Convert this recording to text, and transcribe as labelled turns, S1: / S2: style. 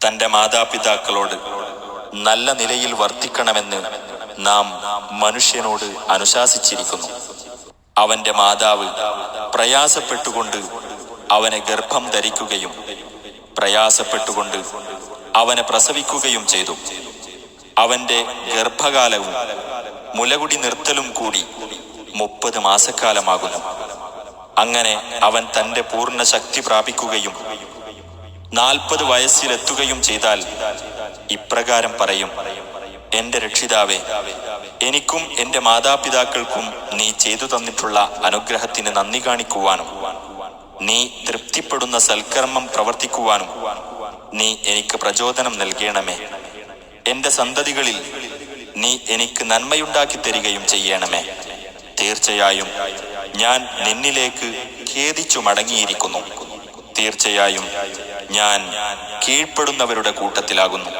S1: തൻ്റെ മാതാപിതാക്കളോട് നല്ല നിലയിൽ വർത്തിക്കണമെന്ന് നാം മനുഷ്യനോട് അനുശാസിച്ചിരിക്കുന്നു. അവന്റെ മാതാവ് പ്രയാസപ്പെട്ടുകൊണ്ട് അവനെ ഗർഭം ധരിക്കുകയും പ്രയാസപ്പെട്ടുകൊണ്ട് അവനെ പ്രസവിക്കുകയും ചെയ്തു. അവന്റെ ഗർഭകാലവും മുലകുടി നിർത്തലും കൂടി 30 മാസക്കാലമാകുന്നു. അങ്ങനെ അവൻ തന്റെ പൂർണ്ണ ശക്തി പ്രാപിക്കുകയും 40 വയസ്സിലെത്തുകയും ചെയ്താൽ ഇപ്രകാരം പറയും: എന്റെ രക്ഷിതാവേ, എനിക്കും എന്റെ മാതാപിതാക്കൾക്കും നീ ചെയ്തു തന്നിട്ടുള്ള അനുഗ്രഹത്തിന് നന്ദി കാണിക്കുവാനും നീ തൃപ്തിപ്പെടുന്ന സൽക്കർമ്മം പ്രവർത്തിക്കുവാനും നീ എനിക്ക് പ്രചോദനം നൽകണമേ. എന്റെ സന്തതികളിൽ നീ എനിക്ക് നന്മയുണ്ടാക്കി തരികയും ചെയ്യണമേ. തീർച്ചയായും ഞാൻ നിന്നിലേക്ക് ഖേദിച്ചു മടങ്ങിയിരിക്കുന്നു. തീർച്ചയായും ഞാൻ കീഴ്പ്പെടുന്നവരുടെ കൂട്ടത്തിലാകുന്നു.